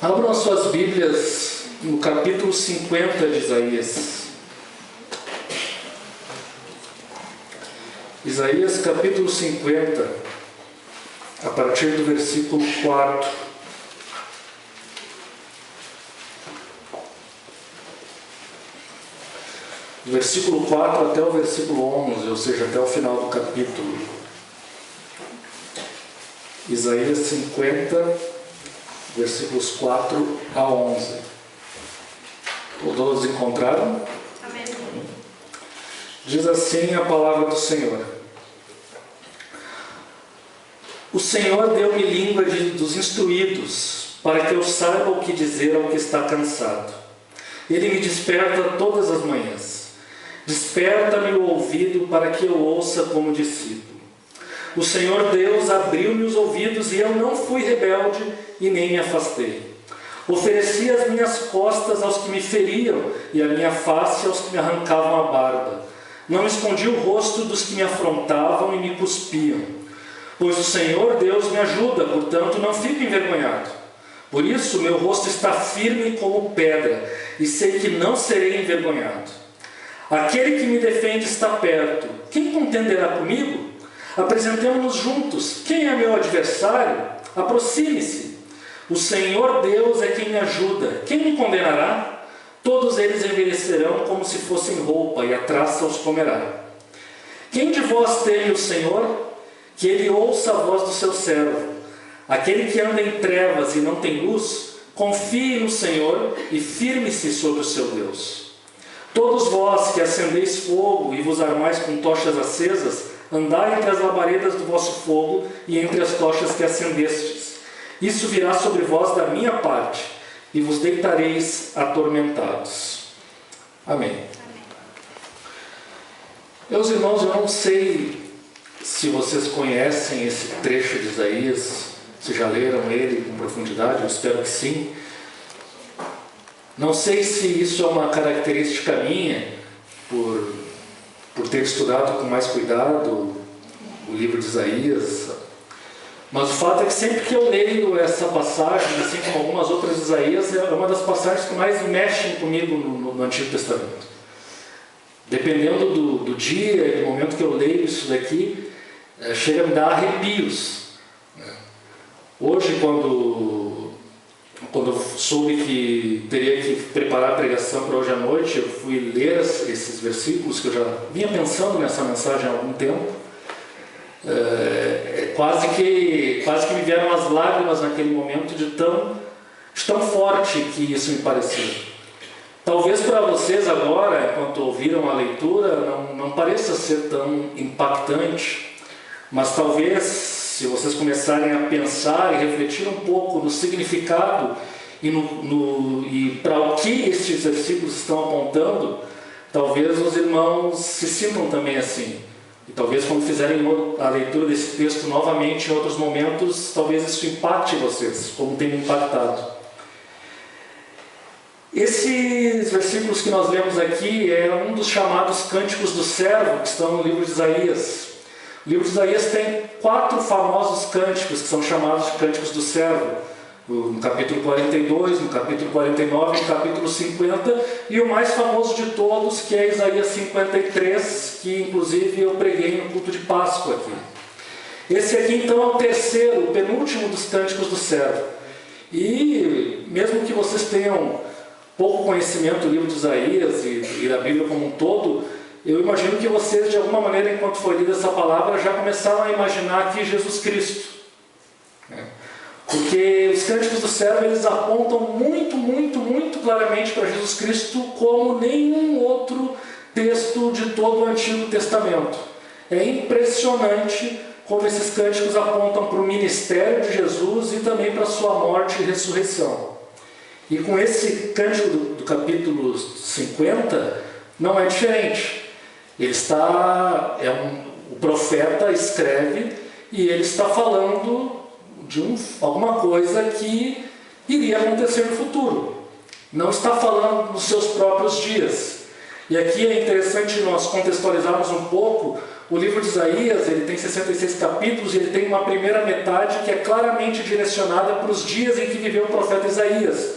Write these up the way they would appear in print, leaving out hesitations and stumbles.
Abram as suas Bíblias no capítulo 50 de Isaías. Isaías capítulo 50, a partir do versículo 4. Do versículo 4 até o versículo 11, ou seja, até o final do capítulo. Isaías 50, versículos 4 a 11. Todos encontraram? Amém. Diz assim a palavra do Senhor: O Senhor deu-me língua dos instruídos, para que eu saiba o que dizer ao que está cansado. Ele me desperta todas as manhãs. Desperta-me o ouvido para que eu ouça como discípulo. O Senhor Deus abriu-me os ouvidos e eu não fui rebelde e nem me afastei. Ofereci as minhas costas aos que me feriam e a minha face aos que me arrancavam a barba. Não escondi o rosto dos que me afrontavam e me cuspiam. Pois o Senhor Deus me ajuda, portanto não fico envergonhado. Por isso meu rosto está firme como pedra e sei que não serei envergonhado. Aquele que me defende está perto. Quem contenderá comigo? Apresentemo-nos juntos. Quem é meu adversário? Aproxime-se. O Senhor Deus é quem me ajuda. Quem me condenará? Todos eles envelhecerão como se fossem roupa, e a traça os comerá. Quem de vós teme o Senhor? Que ele ouça a voz do seu servo. Aquele que anda em trevas e não tem luz, confie no Senhor e firme-se sobre o seu Deus. Todos vós que acendeis fogo e vos armais com tochas acesas, andai entre as labaredas do vosso fogo e entre as tochas que acendestes. Isso virá sobre vós da minha parte, e vos deitareis atormentados. Amém. Meus irmãos, eu não sei se vocês conhecem esse trecho de Isaías, se já leram ele com profundidade, eu espero que sim. Não sei se isso é uma característica minha, por ter estudado com mais cuidado o livro de Isaías, mas o fato é que sempre que eu leio essa passagem, assim como algumas outras de Isaías, é uma das passagens que mais mexem comigo no Antigo Testamento. Dependendo do dia e do momento que eu leio isso daqui, chega a me dar arrepios. Hoje, quando eu soube que teria que preparar a pregação para hoje à noite, eu fui ler esses versículos que eu já vinha pensando nessa mensagem há algum tempo. Quase que me vieram as lágrimas naquele momento de tão forte que isso me pareceu. Talvez para vocês agora, enquanto ouviram a leitura, não pareça ser tão impactante, mas talvez, se vocês começarem a pensar e refletir um pouco no significado e para o que estes versículos estão apontando, talvez os irmãos se sintam também assim. E talvez quando fizerem a leitura desse texto novamente em outros momentos, talvez isso impacte vocês, como tem me impactado. Esses versículos que nós lemos aqui é um dos chamados Cânticos do Servo, que estão no livro de Isaías. O livro de Isaías tem 4 famosos cânticos que são chamados de Cânticos do Servo. No capítulo 42, no capítulo 49 e no capítulo 50. E o mais famoso de todos, que é Isaías 53, que inclusive eu preguei no culto de Páscoa aqui. Esse aqui então é o terceiro, o penúltimo dos Cânticos do Servo. E mesmo que vocês tenham pouco conhecimento do livro de Isaías e da Bíblia como um todo, eu imagino que vocês, de alguma maneira, enquanto foi lida essa palavra, já começaram a imaginar aqui Jesus Cristo. Porque os Cânticos do Servo, eles apontam muito claramente para Jesus Cristo como nenhum outro texto de todo o Antigo Testamento. É impressionante como esses cânticos apontam para o ministério de Jesus e também para a sua morte e ressurreição. E com esse cântico do capítulo 50, não é diferente. O profeta escreve e ele está falando de alguma coisa que iria acontecer no futuro. Não está falando nos seus próprios dias. E aqui é interessante nós contextualizarmos um pouco. O livro de Isaías, ele tem 66 capítulos e ele tem uma primeira metade que é claramente direcionada para os dias em que viveu o profeta Isaías.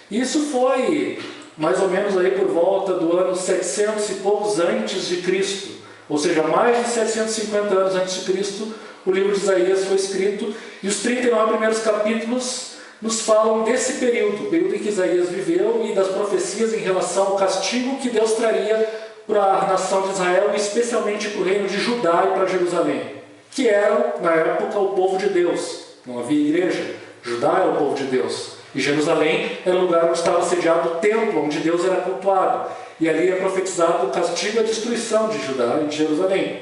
Isso foi mais ou menos aí por volta do ano 700 e poucos antes de Cristo. Ou seja, mais de 750 anos antes de Cristo, o livro de Isaías foi escrito e os 39 primeiros capítulos nos falam desse período, o período em que Isaías viveu e das profecias em relação ao castigo que Deus traria para a nação de Israel, e especialmente para o reino de Judá e para Jerusalém, que eram, na época, o povo de Deus. Não havia igreja, Judá era o povo de Deus, e Jerusalém era o lugar onde estava sediado o templo, onde Deus era cultuado, e ali é profetizado o castigo e a destruição de Judá e de Jerusalém.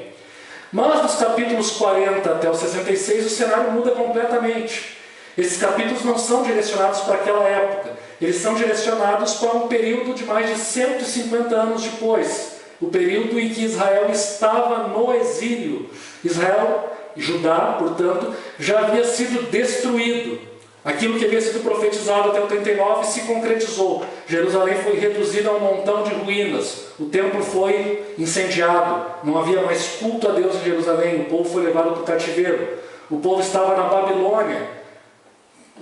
Mas dos capítulos 40 até os 66 o cenário muda completamente. Esses capítulos não são direcionados para aquela época, eles são direcionados para um período de mais de 150 anos depois, o período em que Israel estava no exílio. Israel, Judá, portanto, já havia sido destruído. Aquilo que havia sido profetizado até o 39 se concretizou. Jerusalém foi reduzida a um montão de ruínas. O templo foi incendiado. Não havia mais culto a Deus em Jerusalém. O povo foi levado para o cativeiro. O povo estava na Babilônia,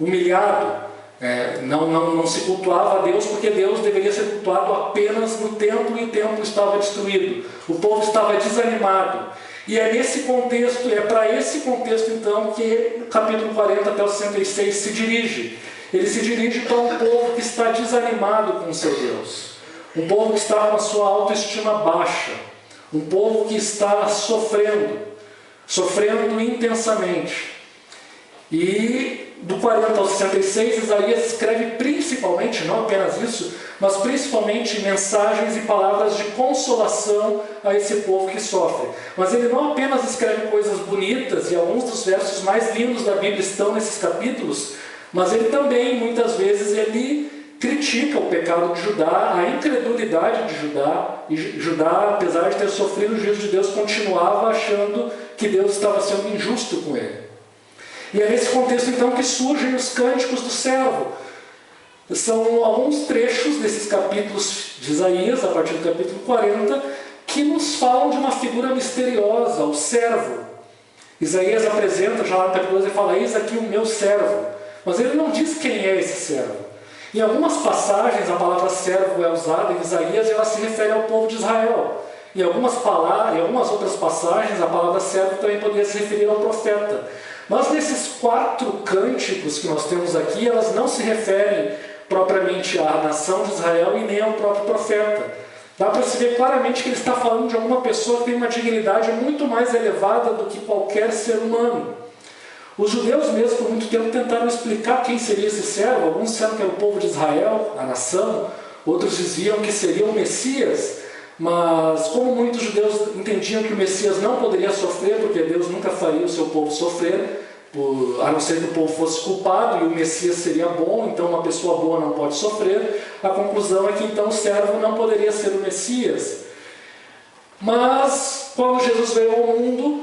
humilhado. Não se cultuava a Deus, porque Deus deveria ser cultuado apenas no templo, e o templo estava destruído. O povo estava desanimado. E é nesse contexto, é para esse contexto então que o capítulo 40 até o 66 se dirige. Ele se dirige para um povo que está desanimado com o seu Deus. Um povo que está com a sua autoestima baixa. Um povo que está sofrendo intensamente. E do 40 ao 66, Isaías escreve principalmente, não apenas isso, mas principalmente mensagens e palavras de consolação a esse povo que sofre. Mas ele não apenas escreve coisas bonitas, e alguns dos versos mais lindos da Bíblia estão nesses capítulos, mas ele também, muitas vezes, ele critica o pecado de Judá, a incredulidade de Judá, e Judá, apesar de ter sofrido o juízo de Deus, continuava achando que Deus estava sendo injusto com ele. E é nesse contexto então que surgem os cânticos do servo. São alguns trechos desses capítulos de Isaías, a partir do capítulo 40, que nos falam de uma figura misteriosa, o servo. Isaías apresenta, já no capítulo 12, ele fala: eis aqui o meu servo. Mas ele não diz quem é esse servo. Em algumas passagens a palavra servo é usada em Isaías e ela se refere ao povo de Israel. Em algumas outras passagens a palavra servo também poderia se referir ao profeta. Mas nesses 4 cânticos que nós temos aqui, elas não se referem propriamente à nação de Israel e nem ao próprio profeta. Dá para se ver claramente que ele está falando de alguma pessoa que tem uma dignidade muito mais elevada do que qualquer ser humano. Os judeus mesmo, por muito tempo, tentaram explicar quem seria esse servo. Alguns disseram que era o povo de Israel, a nação. Outros diziam que seria o Messias. Mas como muitos judeus entendiam que o Messias não poderia sofrer, porque Deus nunca faria o seu povo sofrer, a não ser que o povo fosse culpado, e o Messias seria bom, então uma pessoa boa não pode sofrer, a conclusão é que então o servo não poderia ser o Messias. Mas quando Jesus veio ao mundo,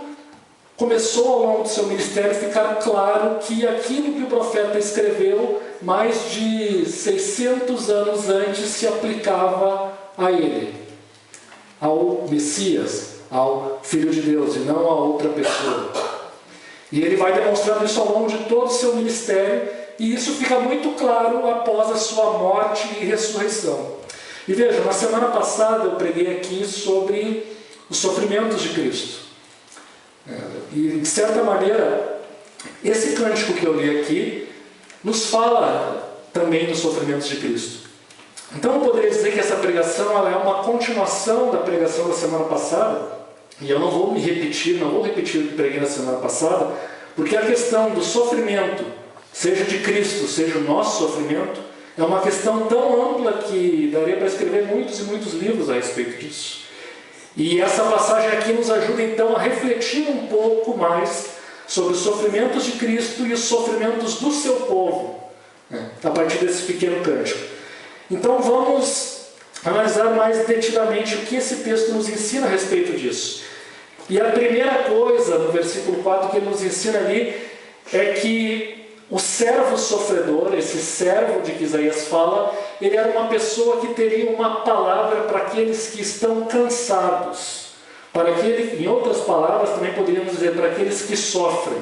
começou ao longo do seu ministério a ficar claro que aquilo que o profeta escreveu mais de 600 anos antes se aplicava a ele, ao Messias, ao Filho de Deus, e não a outra pessoa. E ele vai demonstrando isso ao longo de todo o seu ministério, e isso fica muito claro após a sua morte e ressurreição. E veja, na semana passada eu preguei aqui sobre os sofrimentos de Cristo. E de certa maneira, esse cântico que eu li aqui nos fala também dos sofrimentos de Cristo. Então eu poderia dizer que essa pregação ela é uma continuação da pregação da semana passada, e eu não vou repetir o que preguei na semana passada, porque a questão do sofrimento, seja de Cristo, seja o nosso sofrimento, é uma questão tão ampla que daria para escrever muitos e muitos livros a respeito disso. E essa passagem aqui nos ajuda então a refletir um pouco mais sobre os sofrimentos de Cristo e os sofrimentos do seu povo, a partir desse pequeno cântico. Então vamos analisar mais detidamente o que esse texto nos ensina a respeito disso. E a primeira coisa, no versículo 4, que ele nos ensina ali, é que o servo sofredor, esse servo de que Isaías fala, ele era uma pessoa que teria uma palavra para aqueles que estão cansados. Em outras palavras, também poderíamos dizer, para aqueles que sofrem.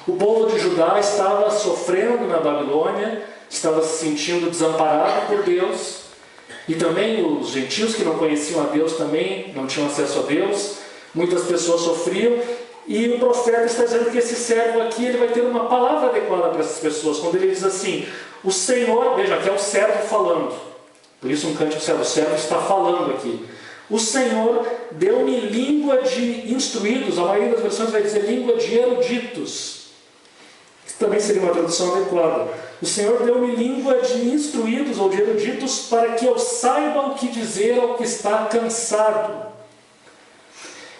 O povo de Judá estava sofrendo na Babilônia, estava se sentindo desamparado por Deus, e também os gentios que não conheciam a Deus também não tinham acesso a Deus, muitas pessoas sofriam, e o profeta está dizendo que esse servo aqui ele vai ter uma palavra adequada para essas pessoas, quando ele diz assim, o Senhor, veja, aqui é o servo falando, por isso um cântico servo, o servo está falando aqui, o Senhor deu-me língua de instruídos, a maioria das versões vai dizer língua de eruditos, que também seria uma tradução adequada. O Senhor deu-me língua de instruídos ou de eruditos para que eu saiba o que dizer ao que está cansado.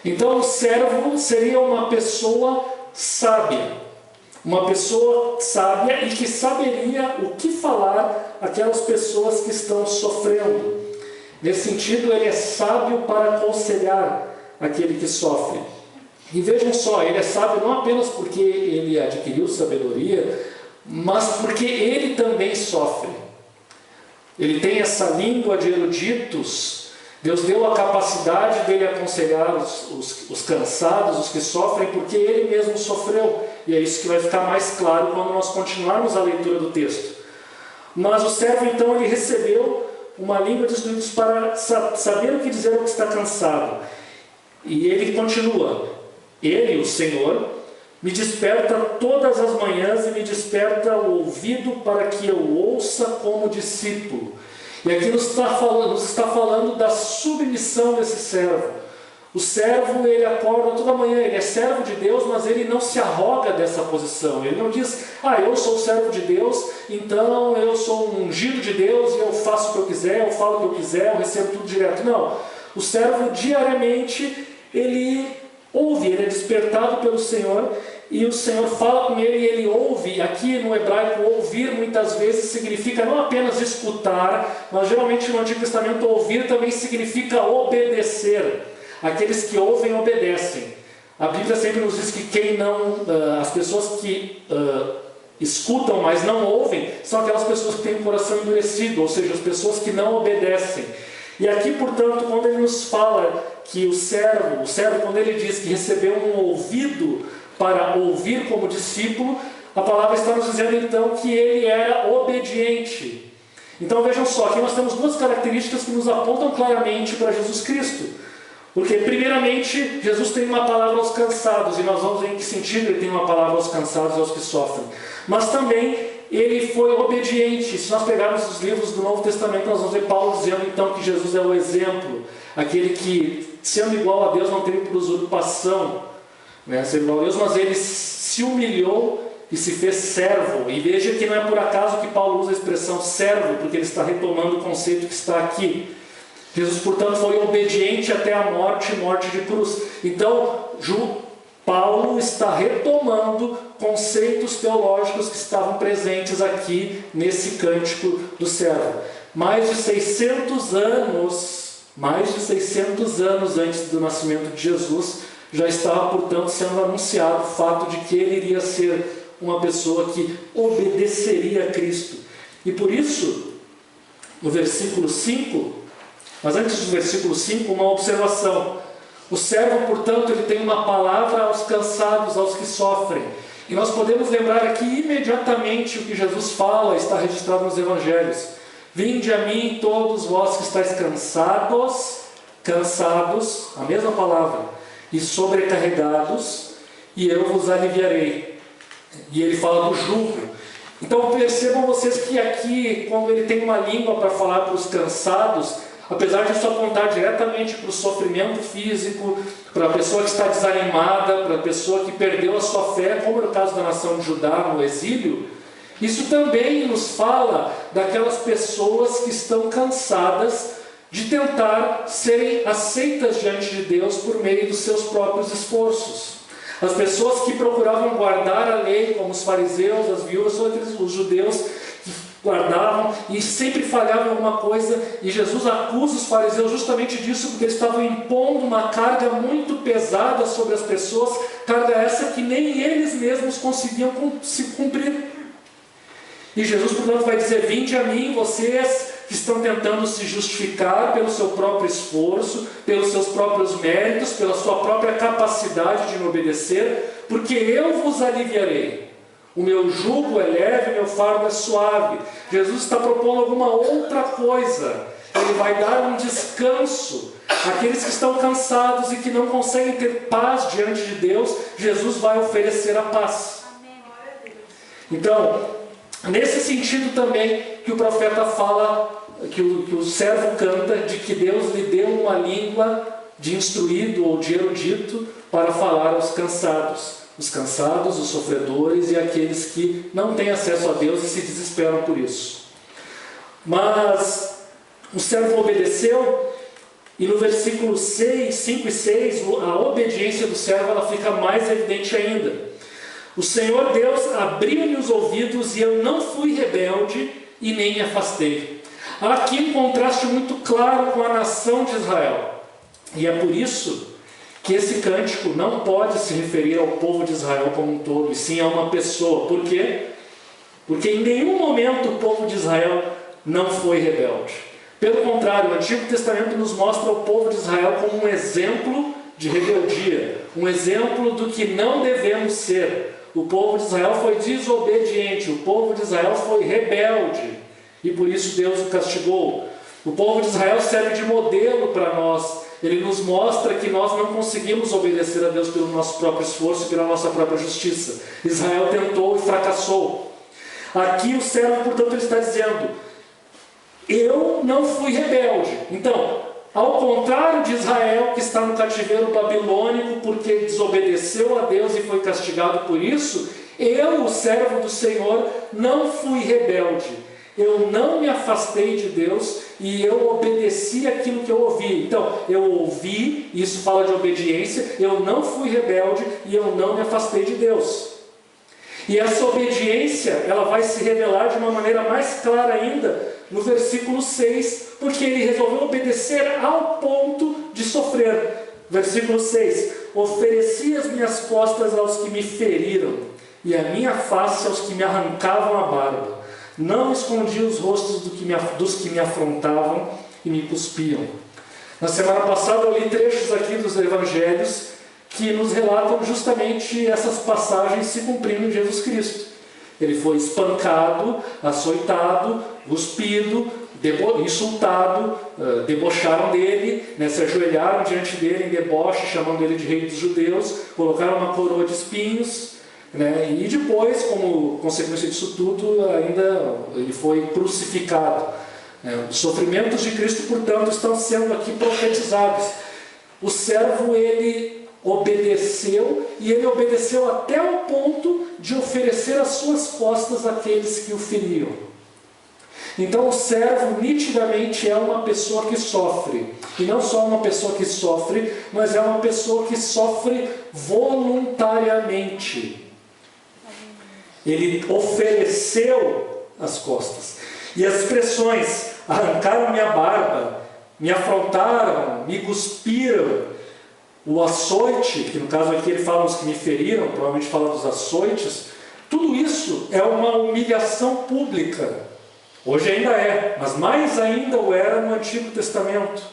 Então o servo seria uma pessoa sábia e que saberia o que falar àquelas pessoas que estão sofrendo. Nesse sentido, ele é sábio para aconselhar aquele que sofre. E vejam só, ele é sábio não apenas porque ele adquiriu sabedoria, mas porque ele também sofre. Ele tem essa língua de eruditos. Deus deu a capacidade dele aconselhar os cansados, os que sofrem, porque ele mesmo sofreu. E é isso que vai ficar mais claro quando nós continuarmos a leitura do texto. Mas o servo, então, ele recebeu uma língua de eruditos para saber o que dizer ao que está cansado. E ele continua. Ele, o Senhor, me desperta todas as manhãs e me desperta o ouvido para que eu ouça como discípulo. E aqui nos está falando da submissão desse servo. O servo, ele acorda toda manhã, ele é servo de Deus, mas ele não se arroga dessa posição. Ele não diz, eu sou servo de Deus, então eu sou um ungido de Deus e eu faço o que eu quiser, eu falo o que eu quiser, eu recebo tudo direto. Não. O servo, diariamente, ele ouve, ele é despertado pelo Senhor, e o Senhor fala com ele e ele ouve. Aqui no hebraico, ouvir muitas vezes significa não apenas escutar, mas geralmente no Antigo Testamento ouvir também significa obedecer. Aqueles que ouvem, obedecem. A Bíblia sempre nos diz que as pessoas que escutam, mas não ouvem, são aquelas pessoas que têm o coração endurecido, ou seja, as pessoas que não obedecem. E aqui, portanto, quando ele nos fala que o servo, quando ele diz que recebeu um ouvido para ouvir como discípulo, a palavra está nos dizendo então que ele era obediente. Então vejam só, aqui nós temos duas características que nos apontam claramente para Jesus Cristo. Porque primeiramente Jesus tem uma palavra aos cansados, e nós vamos ver em que sentido ele tem uma palavra aos cansados e aos que sofrem. Mas também ele foi obediente. Se nós pegarmos os livros do Novo Testamento, nós vamos ver Paulo dizendo então que Jesus é o exemplo, aquele que, sendo igual a Deus, não teve por usurpação, ser igual a Deus, mas ele se humilhou e se fez servo. E veja que não é por acaso que Paulo usa a expressão servo, porque ele está retomando o conceito que está aqui. Jesus, portanto, foi obediente até a morte de cruz. Então, Paulo está retomando conceitos teológicos que estavam presentes aqui nesse cântico do servo. Mais de 600 anos antes do nascimento de Jesus, já estava, portanto, sendo anunciado o fato de que ele iria ser uma pessoa que obedeceria a Cristo. E por isso, no versículo 5, mas antes do versículo 5, uma observação. O servo, portanto, ele tem uma palavra aos cansados, aos que sofrem. E nós podemos lembrar aqui imediatamente o que Jesus fala, está registrado nos Evangelhos. Vinde a mim todos vós que estáis cansados, a mesma palavra, e sobrecarregados, e eu vos aliviarei. E ele fala do jugo. Então percebam vocês que aqui, quando ele tem uma língua para falar para os cansados, apesar de isso apontar diretamente para o sofrimento físico, para a pessoa que está desanimada, para a pessoa que perdeu a sua fé, como no caso da nação de Judá no exílio, isso também nos fala daquelas pessoas que estão cansadas de tentar serem aceitas diante de Deus por meio dos seus próprios esforços. As pessoas que procuravam guardar a lei, como os fariseus, as viúvas, os judeus que guardavam e sempre falhavam em alguma coisa, e Jesus acusa os fariseus justamente disso, porque eles estavam impondo uma carga muito pesada sobre as pessoas, carga essa que nem eles mesmos conseguiam se cumprir. E Jesus, portanto, vai dizer: vinde a mim, vocês que estão tentando se justificar pelo seu próprio esforço, pelos seus próprios méritos, pela sua própria capacidade de me obedecer, porque eu vos aliviarei. O meu jugo é leve, o meu fardo é suave. Jesus está propondo alguma outra coisa. Ele vai dar um descanso àqueles que estão cansados e que não conseguem ter paz diante de Deus. Jesus vai oferecer a paz. Então, nesse sentido também que o profeta fala, que o servo canta, de que Deus lhe deu uma língua de instruído ou de erudito para falar aos cansados. Os cansados, os sofredores e aqueles que não têm acesso a Deus e se desesperam por isso. Mas o servo obedeceu, e no versículo 5 e 6, a obediência do servo ela fica mais evidente ainda. O Senhor Deus abriu-me os ouvidos e eu não fui rebelde e nem me afastei. Há aqui um contraste muito claro com a nação de Israel. E é por isso que esse cântico não pode se referir ao povo de Israel como um todo, e sim a uma pessoa. Por quê? Porque em nenhum momento o povo de Israel não foi rebelde. Pelo contrário, o Antigo Testamento nos mostra o povo de Israel como um exemplo de rebeldia, um exemplo do que não devemos ser. O povo de Israel foi desobediente, o povo de Israel foi rebelde, e por isso Deus o castigou. O povo de Israel serve de modelo para nós. Ele nos mostra que nós não conseguimos obedecer a Deus pelo nosso próprio esforço e pela nossa própria justiça. Israel tentou e fracassou. Aqui o servo, portanto, ele está dizendo: eu não fui rebelde. Então, ao contrário de Israel, que está no cativeiro babilônico porque desobedeceu a Deus e foi castigado por isso, eu, o servo do Senhor, não fui rebelde. Eu não me afastei de Deus e eu obedeci aquilo que eu ouvi. Então, eu ouvi, isso fala de obediência, eu não fui rebelde e eu não me afastei de Deus. E essa obediência, ela vai se revelar de uma maneira mais clara ainda no versículo 6, porque ele resolveu obedecer ao ponto de sofrer. Versículo 6: ofereci as minhas costas aos que me feriram e a minha face aos que me arrancavam a barba. Não escondi os rostos dos que me afrontavam e me cuspiam. Na semana passada eu li trechos aqui dos evangelhos que nos relatam justamente essas passagens se cumprindo em Jesus Cristo. Ele foi espancado, açoitado, cuspido, insultado, debocharam dele, se ajoelharam diante dele em deboche, chamando ele de rei dos judeus, colocaram uma coroa de espinhos, e depois, como consequência disso tudo, ainda ele foi crucificado. Os sofrimentos de Cristo, portanto, estão sendo aqui profetizados. O servo, ele obedeceu, e ele obedeceu até o ponto de oferecer as suas costas àqueles que o feriam. Então o servo nitidamente é uma pessoa que sofre, e não só uma pessoa que sofre, mas é uma pessoa que sofre voluntariamente. Ele ofereceu as costas. E as expressões: arrancaram minha barba, me afrontaram, me cuspiram, o açoite, que no caso aqui ele fala os que me feriram, provavelmente fala dos açoites, tudo isso é uma humilhação pública. Hoje ainda é, mas mais ainda o era no Antigo Testamento.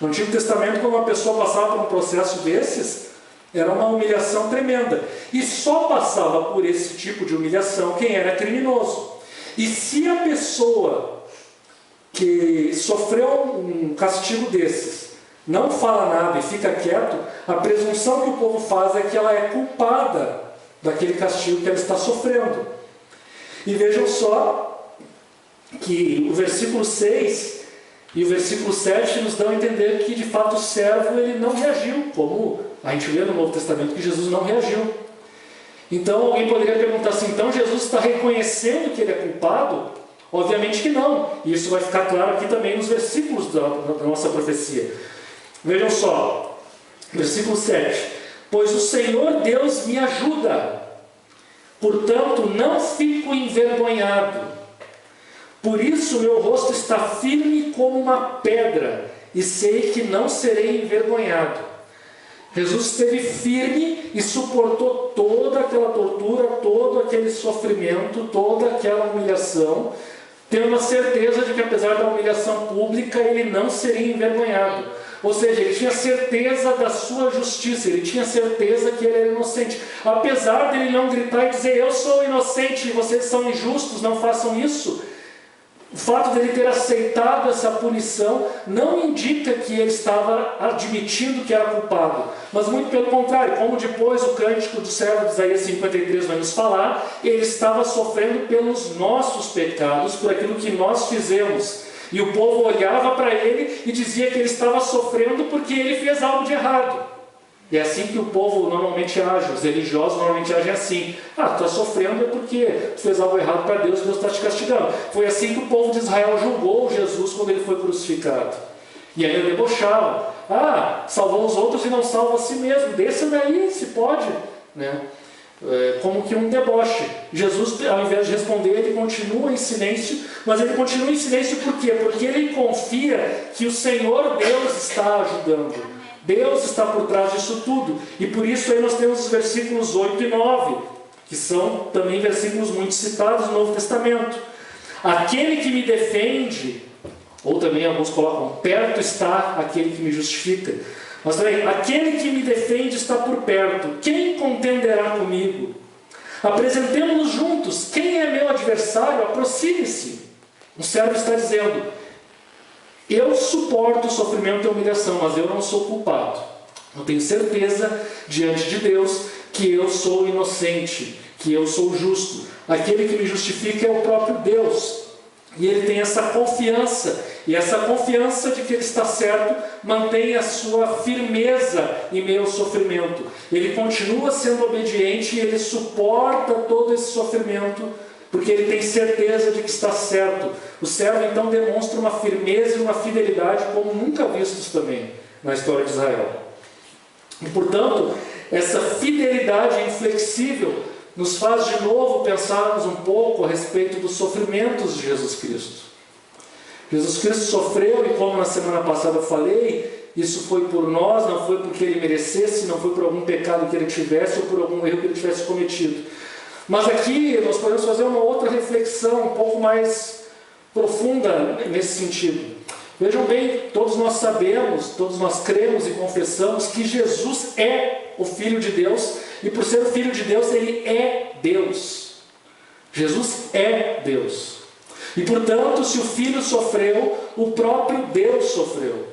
No Antigo Testamento, quando uma pessoa passava por um processo desses, era uma humilhação tremenda. E só passava por esse tipo de humilhação quem era criminoso. E se a pessoa que sofreu um castigo desses não fala nada e fica quieto, a presunção que o povo faz é que ela é culpada daquele castigo que ela está sofrendo. E vejam só que o versículo 6 e o versículo 7 nos dão a entender que de fato o servo ele não reagiu, como a gente vê no Novo Testamento que Jesus não reagiu. Então alguém poderia perguntar assim: então Jesus está reconhecendo que ele é culpado? Obviamente que não. E isso vai ficar claro aqui também nos versículos da nossa profecia. Vejam só, versículo 7: pois o Senhor Deus me ajuda, portanto não fico envergonhado. Por isso meu rosto está firme como uma pedra, e sei que não serei envergonhado. Jesus esteve firme e suportou toda aquela tortura, todo aquele sofrimento, toda aquela humilhação, tendo a certeza de que, apesar da humilhação pública, ele não seria envergonhado. Ou seja, ele tinha certeza da sua justiça, ele tinha certeza que ele era inocente. Apesar dele não gritar e dizer: eu sou inocente e vocês são injustos, não façam isso, o fato dele ter aceitado essa punição não indica que ele estava admitindo que era culpado, mas muito pelo contrário, como depois o cântico do servo de Isaías 53 vai nos falar, ele estava sofrendo pelos nossos pecados, por aquilo que nós fizemos. E o povo olhava para ele e dizia que ele estava sofrendo porque ele fez algo de errado. E é assim que o povo normalmente age, os religiosos normalmente agem assim: tu está sofrendo é porque tu fez algo errado para Deus, Deus está te castigando. Foi assim que o povo de Israel julgou Jesus quando ele foi crucificado. E aí ele debochava: salvou os outros e não salva a si mesmo, desça daí se pode, né? Como que um deboche. Jesus, ao invés de responder, ele continua em silêncio, mas ele continua em silêncio por quê? Porque ele confia que o Senhor Deus está ajudando. Deus está por trás disso tudo. E por isso aí nós temos os versículos 8 e 9, que são também versículos muito citados no Novo Testamento. Aquele que me defende, ou também alguns colocam: perto está aquele que me justifica. Mas também: aquele que me defende está por perto, quem contenderá comigo? Apresentemo-nos juntos, quem é meu adversário? Aproxime-se. O servo está dizendo: eu suporto o sofrimento e a humilhação, mas eu não sou culpado. Eu tenho certeza diante de Deus que eu sou inocente, que eu sou justo. Aquele que me justifica é o próprio Deus. E ele tem essa confiança, e essa confiança de que ele está certo mantém a sua firmeza em meio ao sofrimento. Ele continua sendo obediente e ele suporta todo esse sofrimento, porque ele tem certeza de que está certo. O servo então demonstra uma firmeza e uma fidelidade como nunca vistos também na história de Israel. E portanto, essa fidelidade inflexível nos faz de novo pensarmos um pouco a respeito dos sofrimentos de Jesus Cristo. Jesus Cristo sofreu, e como na semana passada eu falei, isso foi por nós, não foi porque ele merecesse, não foi por algum pecado que ele tivesse ou por algum erro que ele tivesse cometido. Mas aqui nós podemos fazer uma outra reflexão um pouco mais profunda nesse sentido. Vejam bem, todos nós sabemos, todos nós cremos e confessamos que Jesus é o Filho de Deus, e por ser o Filho de Deus, ele é Deus. Jesus é Deus. E portanto, se o Filho sofreu, o próprio Deus sofreu.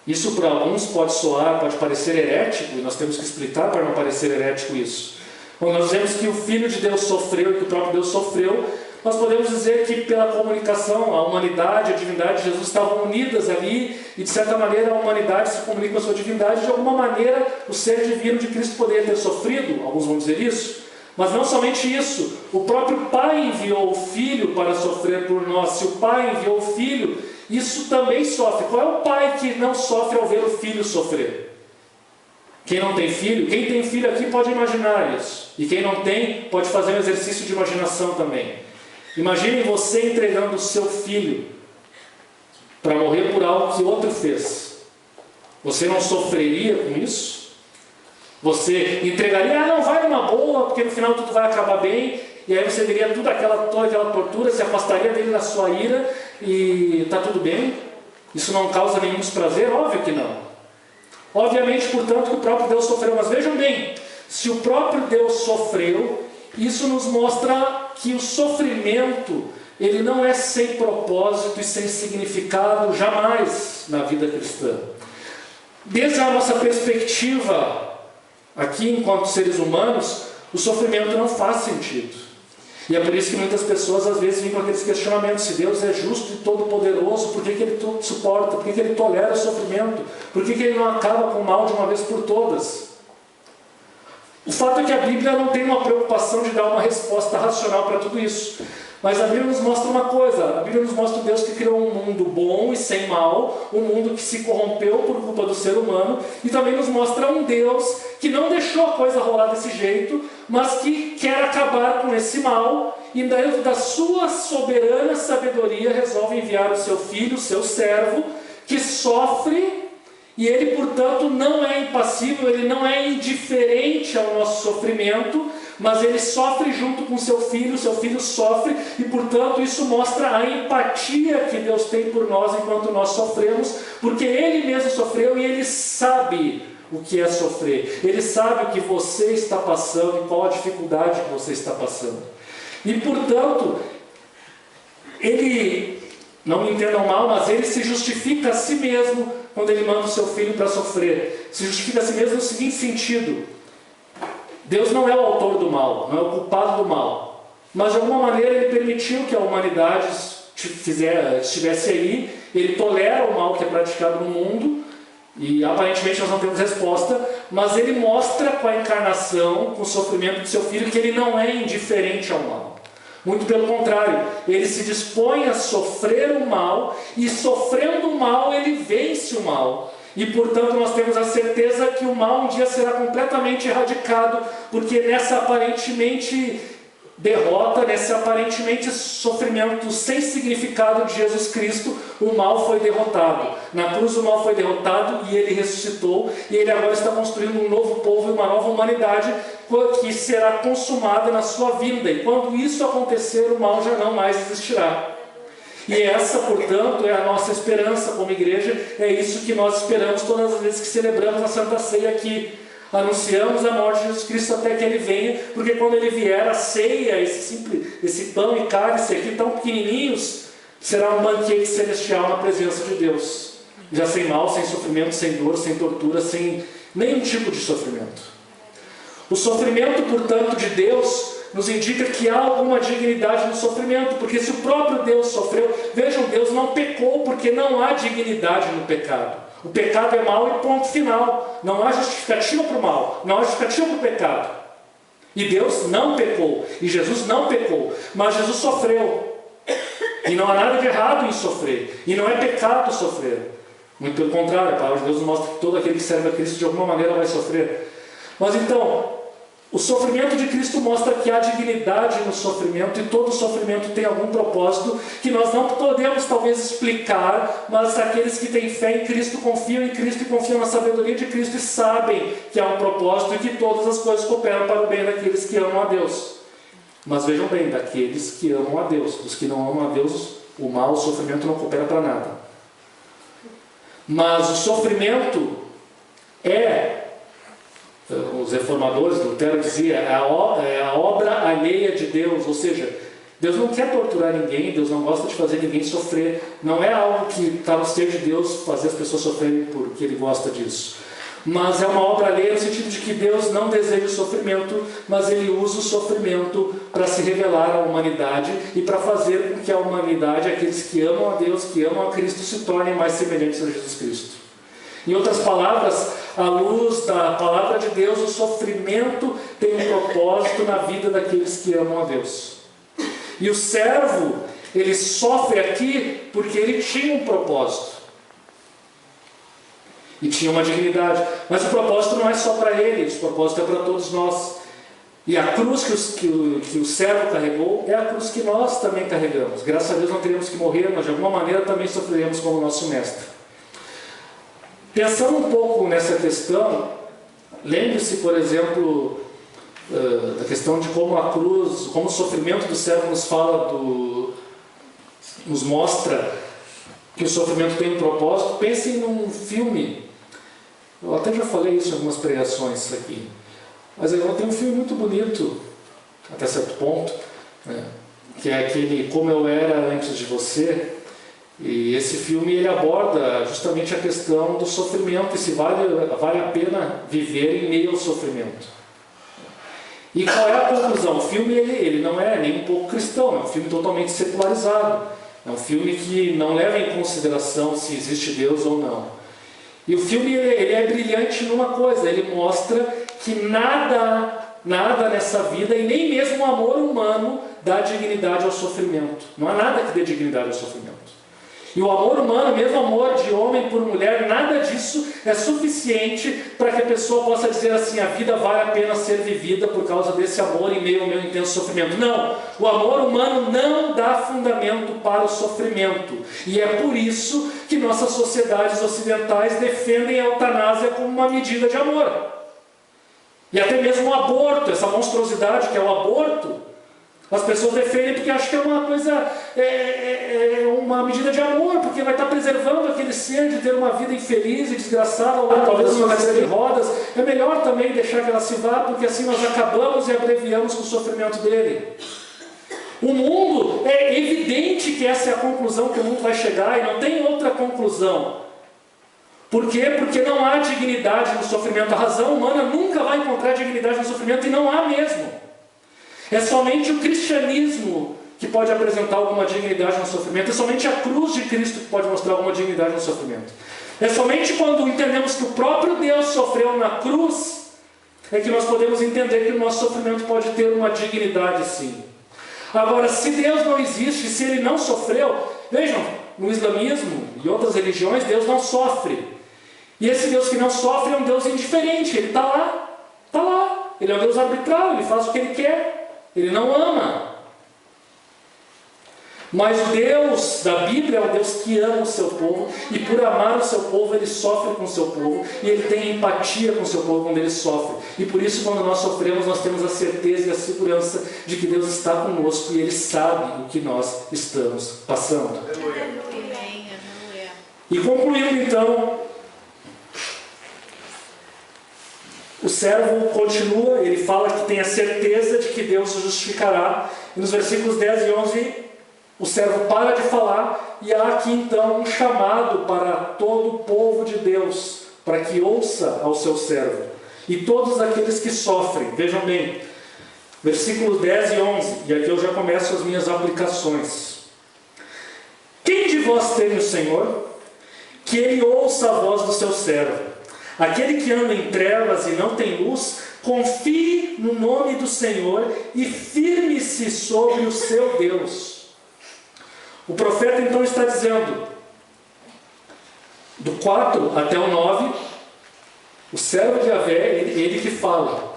Isso para alguns pode soar, pode parecer herético, e nós temos que explicar para não parecer herético isso. Quando nós dizemos que o Filho de Deus sofreu e que o próprio Deus sofreu, nós podemos dizer que pela comunicação, a humanidade e a divindade de Jesus estavam unidas ali, e de certa maneira a humanidade se comunica com a sua divindade. De alguma maneira o ser divino de Cristo poderia ter sofrido, alguns vão dizer isso, mas não somente isso, o próprio Pai enviou o Filho para sofrer por nós. Se o Pai enviou o Filho, isso também sofre. Qual é o pai que não sofre ao ver o filho sofrer? Quem não tem filho, quem tem filho aqui pode imaginar isso, e quem não tem pode fazer um exercício de imaginação também. Imagine você entregando o seu filho para morrer por algo que outro fez. Você não sofreria com isso? Você entregaria: não, vai numa boa, porque no final tudo vai acabar bem, e aí você veria toda aquela tortura, se afastaria dele na sua ira, e está tudo bem? Isso não causa nenhum desprazer? Óbvio que não. Obviamente, portanto, que o próprio Deus sofreu. Mas vejam bem, se o próprio Deus sofreu, isso nos mostra que o sofrimento, ele não é sem propósito e sem significado jamais na vida cristã. Desde a nossa perspectiva, aqui enquanto seres humanos, o sofrimento não faz sentido. E é por isso que muitas pessoas às vezes vêm com aqueles questionamentos: se Deus é justo e todo-poderoso, por que Ele suporta? Por que Ele tolera o sofrimento? Por que Ele não acaba com o mal de uma vez por todas? O fato é que a Bíblia não tem uma preocupação de dar uma resposta racional para tudo isso. Mas a Bíblia nos mostra uma coisa: a Bíblia nos mostra um Deus que criou um mundo bom e sem mal, um mundo que se corrompeu por culpa do ser humano, e também nos mostra um Deus que não deixou a coisa rolar desse jeito, mas que quer acabar com esse mal, e dentro da sua soberana sabedoria resolve enviar o seu filho, o seu servo, que sofre e ele, portanto, não é impassível, ele não é indiferente ao nosso sofrimento, mas ele sofre junto com seu filho sofre, e, portanto, isso mostra a empatia que Deus tem por nós enquanto nós sofremos, porque ele mesmo sofreu e ele sabe o que é sofrer, ele sabe o que você está passando e qual a dificuldade que você está passando. E, portanto, ele, não me entendam mal, mas ele se justifica a si mesmo quando ele manda o seu filho para sofrer. Se justifica a si mesmo no seguinte sentido: Deus não é o autor do mal, não é o culpado do mal, mas de alguma maneira ele permitiu que a humanidade estivesse aí, ele tolera o mal que é praticado no mundo, e aparentemente nós não temos resposta, mas ele mostra com a encarnação, com o sofrimento de seu filho, que ele não é indiferente ao mal. Muito pelo contrário, ele se dispõe a sofrer o mal, e sofrendo o mal, ele vence o mal. E, portanto, nós temos a certeza que o mal um dia será completamente erradicado, porque nessa aparentemente derrota, nesse aparentemente sofrimento sem significado de Jesus Cristo, o mal foi derrotado. Na cruz o mal foi derrotado e ele ressuscitou, e ele agora está construindo um novo povo e uma nova humanidade que será consumada na sua vinda, e quando isso acontecer, o mal já não mais existirá. E essa, portanto, é a nossa esperança como igreja, é isso que nós esperamos todas as vezes que celebramos a Santa Ceia aqui. Anunciamos a morte de Jesus Cristo até que ele venha, porque quando ele vier, a ceia, esse pão e cálice aqui tão pequenininhos, será um banquete celestial na presença de Deus, já sem mal, sem sofrimento, sem dor, sem tortura, sem nenhum tipo de sofrimento. O sofrimento, portanto, de Deus nos indica que há alguma dignidade no sofrimento, porque se o próprio Deus sofreu, vejam, Deus não pecou porque não há dignidade no pecado. O pecado é mal e ponto final. Não há justificativa para o mal, não há justificativa para o pecado. E Deus não pecou, e Jesus não pecou, mas Jesus sofreu. E não há nada de errado em sofrer, e não é pecado sofrer. Muito pelo contrário, a palavra de Deus nos mostra que todo aquele que serve a Cristo de alguma maneira vai sofrer. Mas então, o sofrimento de Cristo mostra que há dignidade no sofrimento, e todo sofrimento tem algum propósito que nós não podemos talvez explicar, mas aqueles que têm fé em Cristo confiam em Cristo e confiam na sabedoria de Cristo e sabem que há um propósito e que todas as coisas cooperam para o bem daqueles que amam a Deus. Mas vejam bem, daqueles que amam a Deus. Dos que não amam a Deus, o mal, o sofrimento não coopera para nada. Mas o sofrimento os reformadores, Lutero dizia, é a obra alheia de Deus, ou seja, Deus não quer torturar ninguém, Deus não gosta de fazer ninguém sofrer, não é algo que está no ser de Deus fazer as pessoas sofrerem porque Ele gosta disso, mas é uma obra alheia no sentido de que Deus não deseja o sofrimento, mas Ele usa o sofrimento para se revelar à humanidade e para fazer com que a humanidade, aqueles que amam a Deus, que amam a Cristo, se tornem mais semelhantes a Jesus Cristo. Em outras palavras, à luz da palavra de Deus, o sofrimento tem um propósito na vida daqueles que amam a Deus. E o servo, ele sofre aqui porque ele tinha um propósito. E tinha uma dignidade. Mas o propósito não é só para ele, o propósito é para todos nós. E a cruz que o servo carregou é a cruz que nós também carregamos. Graças a Deus não teremos que morrer, mas de alguma maneira também sofreremos como o nosso mestre. Pensando um pouco nessa questão, lembre-se, por exemplo, da questão de como a cruz, como o sofrimento do servo nos mostra que o sofrimento tem um propósito. Pensem num filme, eu até já falei isso em algumas pregações aqui, mas eu tenho um filme muito bonito, até certo ponto, né, que é aquele Como Eu Era Antes de Você. E esse filme ele aborda justamente a questão do sofrimento, e se vale a pena viver em meio ao sofrimento. E qual é a conclusão? O filme ele não é nem um pouco cristão, é um filme totalmente secularizado. É um filme que não leva em consideração se existe Deus ou não. E o filme ele é brilhante numa coisa, ele mostra que nada nessa vida, e nem mesmo o amor humano, dá dignidade ao sofrimento. Não há nada que dê dignidade ao sofrimento. E o amor humano, mesmo amor de homem por mulher, nada disso é suficiente para que a pessoa possa dizer assim: a vida vale a pena ser vivida por causa desse amor em meio ao meu intenso sofrimento. Não, o amor humano não dá fundamento para o sofrimento. E é por isso que nossas sociedades ocidentais defendem a eutanásia como uma medida de amor. E até mesmo o aborto, essa monstruosidade que é o aborto, as pessoas defendem porque acham que é uma coisa, uma medida de amor, porque vai estar preservando aquele ser de ter uma vida infeliz e desgraçada, ou talvez uma cadeira de rodas. É melhor também deixar que ela se vá, porque assim nós acabamos e abreviamos com o sofrimento dele. O mundo, é evidente que essa é a conclusão que o mundo vai chegar, e não tem outra conclusão. Por quê? Porque não há dignidade no sofrimento. A razão humana nunca vai encontrar dignidade no sofrimento, e não há mesmo. É somente o cristianismo que pode apresentar alguma dignidade no sofrimento. É somente a cruz de Cristo que pode mostrar alguma dignidade no sofrimento. É somente quando entendemos que o próprio Deus sofreu na cruz é que nós podemos entender que o nosso sofrimento pode ter uma dignidade, sim. Agora, se Deus não existe, se Ele não sofreu, vejam, no islamismo e outras religiões, Deus não sofre. E esse Deus que não sofre é um Deus indiferente. Ele está lá, está lá. Ele é um Deus arbitrário, Ele faz o que Ele quer. Ele não ama. Mas o Deus da Bíblia é o Deus que ama o seu povo, e por amar o seu povo, Ele sofre com o seu povo, e Ele tem empatia com o seu povo quando Ele sofre. E por isso, quando nós sofremos, nós temos a certeza e a segurança de que Deus está conosco, e Ele sabe o que nós estamos passando. E concluindo então, o servo continua, ele fala que tem a certeza de que Deus o justificará. E nos versículos 10 e 11, o servo para de falar, e há aqui então um chamado para todo o povo de Deus, para que ouça ao seu servo. E todos aqueles que sofrem, vejam bem, versículos 10 e 11, e aqui eu já começo as minhas aplicações. Quem de vós teme o Senhor? Que ele ouça a voz do seu servo. Aquele que anda em trevas e não tem luz, confie no nome do Senhor e firme-se sobre o seu Deus. O profeta então está dizendo, do 4 até o 9, o servo de Yahvé, ele que fala.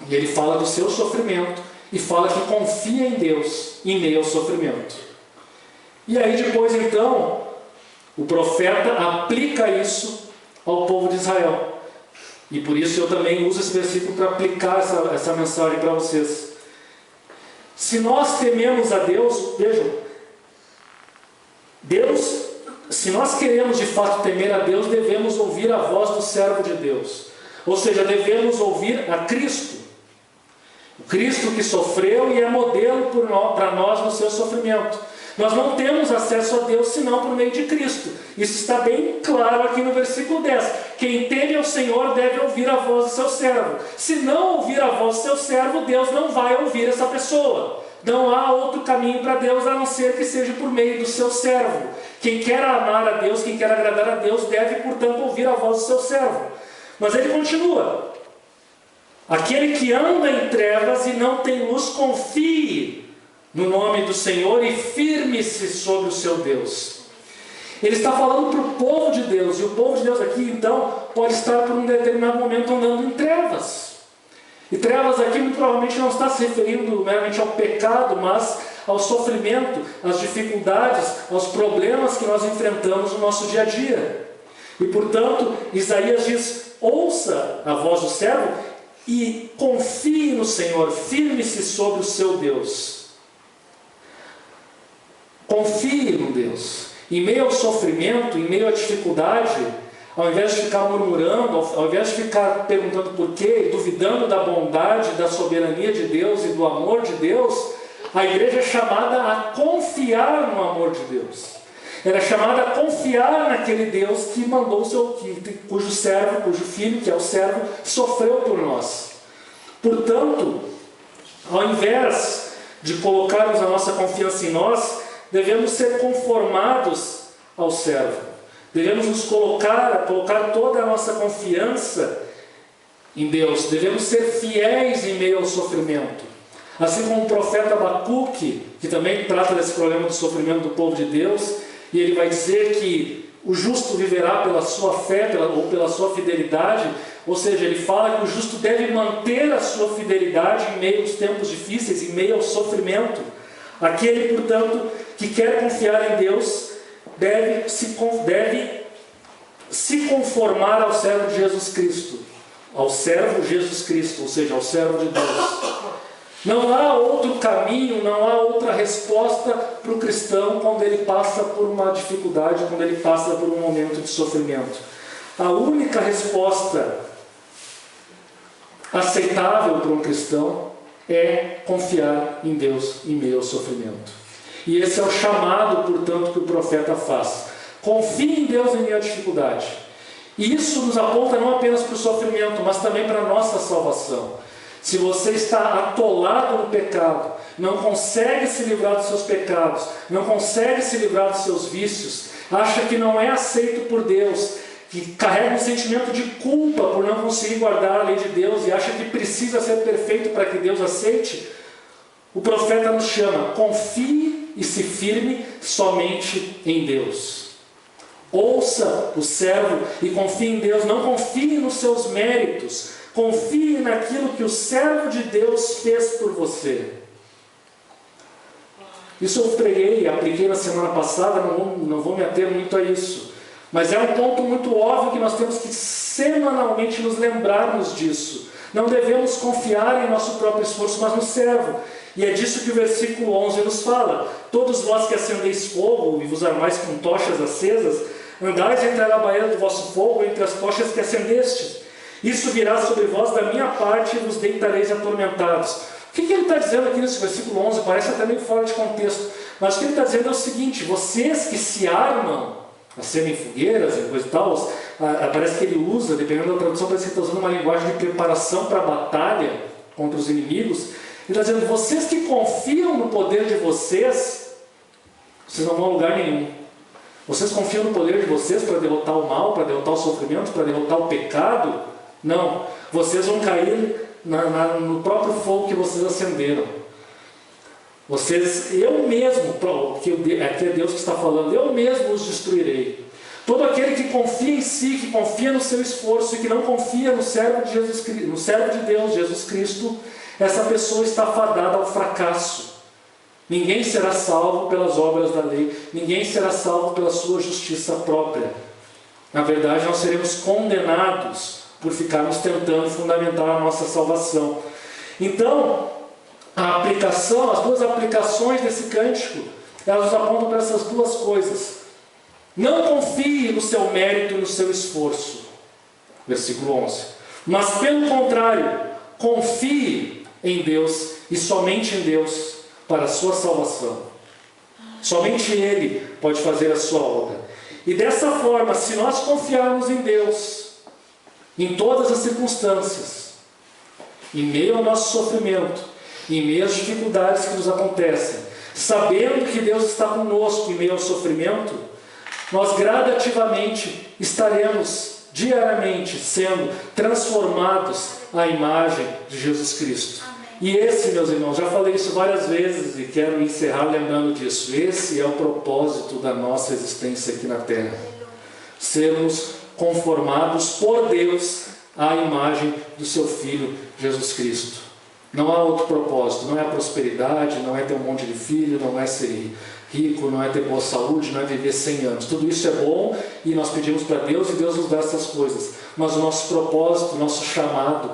E ele fala do seu sofrimento e fala que confia em Deus em meio ao sofrimento. E aí depois então, o profeta aplica isso ao povo de Israel. E por isso eu também uso esse versículo para aplicar essa mensagem para vocês. Se nós tememos a Deus, vejam, Deus, se nós queremos de fato temer a Deus, devemos ouvir a voz do servo de Deus. Ou seja, devemos ouvir a Cristo. O Cristo que sofreu e é modelo para nós no seu sofrimento. Nós não temos acesso a Deus senão por meio de Cristo. Isso está bem claro aqui no versículo 10. Quem teme ao Senhor deve ouvir a voz do seu servo. Se não ouvir a voz do seu servo, Deus não vai ouvir essa pessoa. Não há outro caminho para Deus a não ser que seja por meio do seu servo. Quem quer amar a Deus, quem quer agradar a Deus, deve, portanto, ouvir a voz do seu servo. Mas ele continua. Aquele que anda em trevas e não tem luz, confie no nome do Senhor e firme-se sobre o seu Deus. Ele está falando para o povo de Deus, e o povo de Deus aqui então pode estar por um determinado momento andando em trevas. E trevas aqui muito provavelmente não está se referindo meramente ao pecado, mas ao sofrimento, às dificuldades, aos problemas que nós enfrentamos no nosso dia a dia. E portanto, Isaías diz, ouça a voz do servo e confie no Senhor, firme-se sobre o seu Deus. Confie no Deus. Em meio ao sofrimento, em meio à dificuldade, ao invés de ficar murmurando, ao invés de ficar perguntando por quê, duvidando da bondade, da soberania de Deus e do amor de Deus, a igreja é chamada a confiar no amor de Deus. Ela é chamada a confiar naquele Deus que mandou cujo servo, cujo filho, que é o servo, sofreu por nós. Portanto, ao invés de colocarmos a nossa confiança em nós, devemos ser conformados ao servo. Devemos nos colocar toda a nossa confiança em Deus. Devemos ser fiéis em meio ao sofrimento. Assim como o profeta Abacuque, que também trata desse problema do sofrimento do povo de Deus, e ele vai dizer que o justo viverá pela sua fé ou pela sua fidelidade, ou seja, ele fala que o justo deve manter a sua fidelidade em meio aos tempos difíceis, em meio ao sofrimento. Aquele, portanto, que quer confiar em Deus, deve se conformar ao servo de Jesus Cristo, ao servo Jesus Cristo, ou seja, ao servo de Deus. Não há outro caminho, não há outra resposta para o cristão quando ele passa por uma dificuldade, quando ele passa por um momento de sofrimento. A única resposta aceitável para um cristão é confiar em Deus em meio ao sofrimento. E esse é o chamado, portanto, que o profeta faz. Confie em Deus em meio à dificuldade. E isso nos aponta não apenas para o sofrimento, mas também para a nossa salvação. Se você está atolado no pecado, não consegue se livrar dos seus pecados, não consegue se livrar dos seus vícios, acha que não é aceito por Deus, que carrega um sentimento de culpa por não conseguir guardar a lei de Deus e acha que precisa ser perfeito para que Deus aceite, o profeta nos chama: confie e se firme somente em Deus. Ouça o servo e confie em Deus, não confie nos seus méritos. Confie naquilo que o servo de Deus fez por você. Isso eu preguei, apliquei na semana passada, não vou me ater muito a isso. Mas é um ponto muito óbvio que nós temos que semanalmente nos lembrarmos disso. Não devemos confiar em nosso próprio esforço, mas no servo. E é disso que o versículo 11 nos fala. Todos vós que acendeis fogo e vos armais com tochas acesas, andais entre a labareda do vosso fogo, entre as tochas que acendestes. Isso virá sobre vós da minha parte e vos deitareis atormentados. O que ele está dizendo aqui nesse versículo 11? Parece até meio fora de contexto. Mas o que ele está dizendo é o seguinte: vocês que se armam, acendem fogueiras e coisa e tal, parece que ele usa, dependendo da tradução, parece que ele está usando uma linguagem de preparação para a batalha contra os inimigos. Ele está dizendo: vocês que confiam no poder de vocês não vão a lugar nenhum. Vocês confiam no poder de vocês para derrotar o mal, para derrotar o sofrimento, para derrotar o pecado? Não, vocês vão cair no próprio fogo que vocês acenderam. Eu mesmo, porque aqui é Deus que está falando, eu mesmo os destruirei. Todo aquele que confia em si, que confia no seu esforço e que não confia no servo de Deus, Jesus Cristo, essa pessoa está fadada ao fracasso. Ninguém será salvo pelas obras da lei, ninguém será salvo pela sua justiça própria. Na verdade, nós seremos condenados por ficarmos tentando fundamentar a nossa salvação. Então, as duas aplicações desse cântico, elas nos apontam para essas duas coisas. Não confie no seu mérito e no seu esforço, versículo 11. Mas, pelo contrário, confie em Deus e somente em Deus para a sua salvação. Somente Ele pode fazer a sua obra. E dessa forma, se nós confiarmos em Deus, em todas as circunstâncias, em meio ao nosso sofrimento, em meio às dificuldades que nos acontecem, sabendo que Deus está conosco em meio ao sofrimento, nós gradativamente estaremos diariamente sendo transformados à imagem de Jesus Cristo. E esse, meus irmãos, já falei isso várias vezes e quero encerrar lembrando disso. Esse é o propósito da nossa existência aqui na Terra. Sermos conformados por Deus à imagem do seu Filho Jesus Cristo. Não há outro propósito, não é a prosperidade, não é ter um monte de filho, não é ser rico, não é ter boa saúde, não é viver 100 anos. Tudo isso é bom e nós pedimos para Deus e Deus nos dá essas coisas. Mas o nosso propósito, o nosso chamado,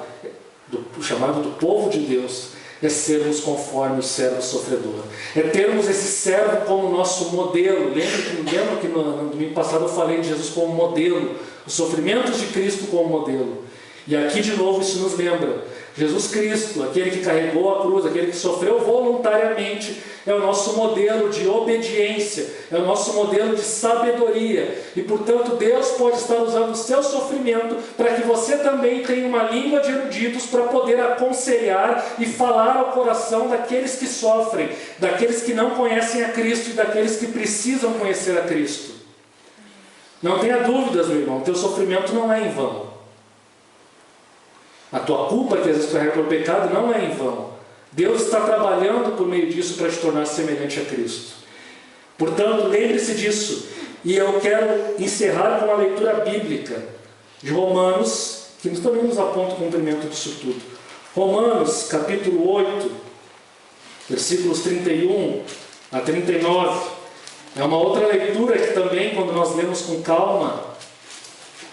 o chamado do povo de Deus, é sermos conforme o servo sofredor. É termos esse servo como nosso modelo. Lembra que no domingo passado eu falei de Jesus como modelo, os sofrimentos de Cristo como modelo. E aqui de novo isso nos lembra. Jesus Cristo, aquele que carregou a cruz, aquele que sofreu voluntariamente, é o nosso modelo de obediência, é o nosso modelo de sabedoria. E portanto Deus pode estar usando o seu sofrimento para que você também tenha uma língua de eruditos para poder aconselhar e falar ao coração daqueles que sofrem, daqueles que não conhecem a Cristo e daqueles que precisam conhecer a Cristo. Não tenha dúvidas, meu irmão, teu sofrimento não é em vão. A tua culpa que às vezes tu carrega pelo pecado não é em vão. Deus está trabalhando por meio disso para te tornar semelhante a Cristo. Portanto, lembre-se disso. E eu quero encerrar com a leitura bíblica de Romanos, que também nos aponta o cumprimento disso tudo. Romanos, capítulo 8, versículos 31 a 39. É uma outra leitura que também, quando nós lemos com calma,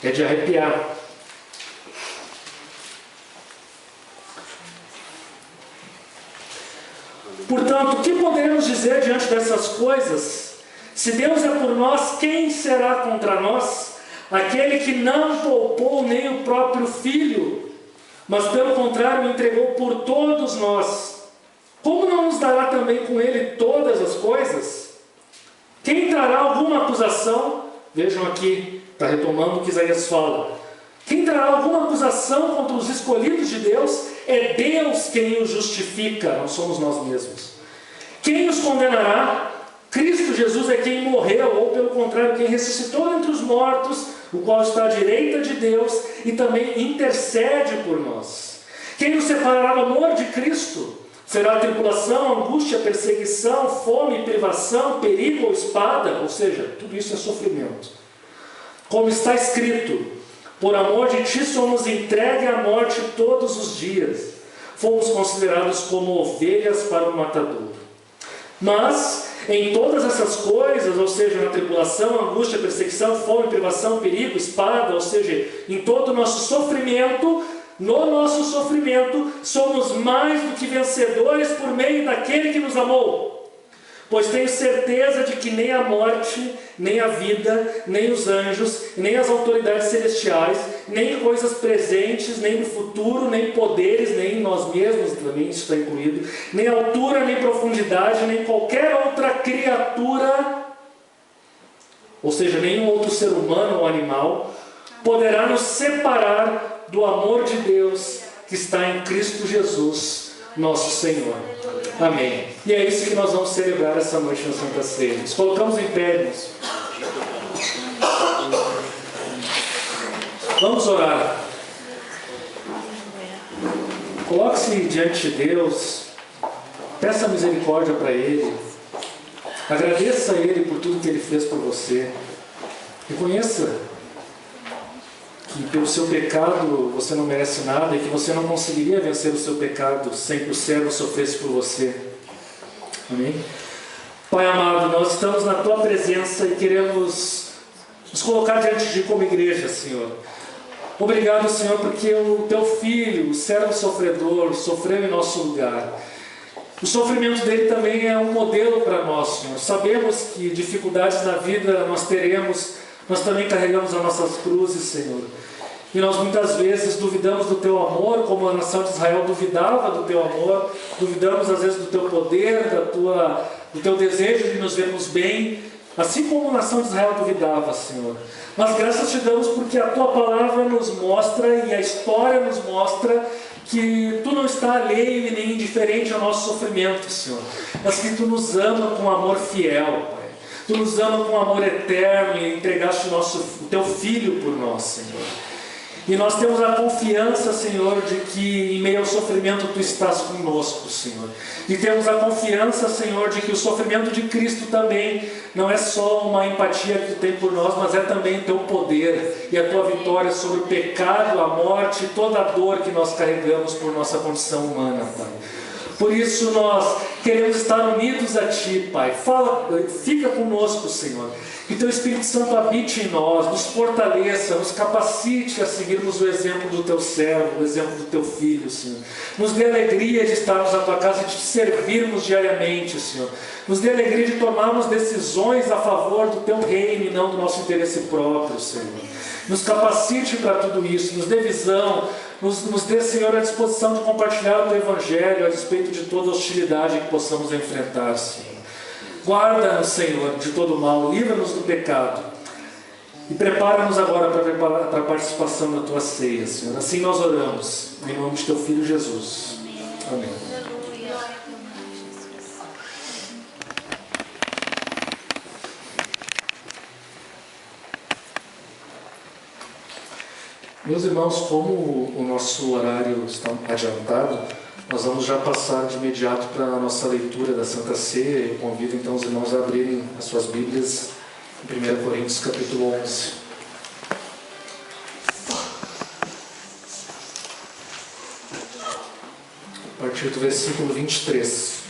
é de arrepiar. Portanto, o que podemos dizer diante dessas coisas? Se Deus é por nós, quem será contra nós? Aquele que não poupou nem o próprio Filho, mas pelo contrário o entregou por todos nós, como não nos dará também com Ele todas as coisas? Quem trará alguma acusação? Vejam aqui, está retomando o que Isaías fala. Quem trará alguma acusação contra os escolhidos de Deus? É Deus quem os justifica, não somos nós mesmos. Quem os condenará? Cristo Jesus é quem morreu, ou pelo contrário, quem ressuscitou entre os mortos, o qual está à direita de Deus e também intercede por nós. Quem nos separará do amor de Cristo? Será tribulação, angústia, perseguição, fome, privação, perigo ou espada? Ou seja, tudo isso é sofrimento. Como está escrito: por amor de ti somos entregues à morte todos os dias. Fomos considerados como ovelhas para o matador. Mas em todas essas coisas, ou seja, na tribulação, angústia, perseguição, fome, privação, perigo, espada, ou seja, em todo o nosso sofrimento, no nosso sofrimento, somos mais do que vencedores por meio daquele que nos amou. Pois tenho certeza de que nem a morte, nem a vida, nem os anjos, nem as autoridades celestiais, nem coisas presentes, nem no futuro, nem poderes, nem nós mesmos, também isso está incluído, nem altura, nem profundidade, nem qualquer outra criatura, ou seja, nenhum outro ser humano ou animal, poderá nos separar do amor de Deus que está em Cristo Jesus, nosso Senhor. Amém. E é isso que nós vamos celebrar essa noite na Santa Ceia. Nos colocamos em pé, irmãos. Vamos orar. Coloque-se diante de Deus. Peça misericórdia para Ele. Agradeça a Ele por tudo que Ele fez por você. Reconheça que pelo seu pecado você não merece nada e que você não conseguiria vencer o seu pecado sem que o servo sofresse por você. Amém? Pai amado, nós estamos na Tua presença e queremos nos colocar diante de Ti como igreja, Senhor. Obrigado, Senhor, porque o Teu Filho, o servo sofredor, sofreu em nosso lugar. O sofrimento dele também é um modelo para nós, Senhor. Sabemos que dificuldades na vida nós teremos. Nós também carregamos as nossas cruzes, Senhor. E nós muitas vezes duvidamos do Teu amor, como a nação de Israel duvidava do Teu amor. Duvidamos às vezes do Teu poder, do Teu desejo de nos vermos bem. Assim como a nação de Israel duvidava, Senhor. Mas graças Te damos porque a Tua palavra nos mostra e a história nos mostra que Tu não está alheio e nem indiferente ao nosso sofrimento, Senhor. Mas que Tu nos ama com amor fiel, Pai. Tu nos ama com amor eterno e entregaste o Teu Filho por nós, Senhor. E nós temos a confiança, Senhor, de que em meio ao sofrimento Tu estás conosco, Senhor. E temos a confiança, Senhor, de que o sofrimento de Cristo também não é só uma empatia que Tu tem por nós, mas é também o Teu poder e a Tua vitória sobre o pecado, a morte e toda a dor que nós carregamos por nossa condição humana, Pai. Por isso nós queremos estar unidos a Ti, Pai. Fica conosco, Senhor. Que Teu Espírito Santo habite em nós, nos fortaleça, nos capacite a seguirmos o exemplo do Teu servo, o exemplo do Teu Filho, Senhor. Nos dê alegria de estarmos na Tua casa e de Te servirmos diariamente, Senhor. Nos dê alegria de tomarmos decisões a favor do Teu reino e não do nosso interesse próprio, Senhor. Nos capacite para tudo isso, nos dê visão, nos dê, Senhor, a disposição de compartilhar o Teu Evangelho a respeito de toda hostilidade que possamos enfrentar, Senhor. Guarda-nos, Senhor, de todo mal, livra-nos do pecado e prepara-nos agora para a participação da Tua ceia, Senhor. Assim nós oramos, em nome de Teu Filho Jesus. Amém. Meus irmãos, como o nosso horário está adiantado, Nós vamos já passar de imediato para a nossa leitura da Santa Ceia. Eu convido então os irmãos a abrirem as suas Bíblias em 1 Coríntios capítulo 11. A partir do versículo 23.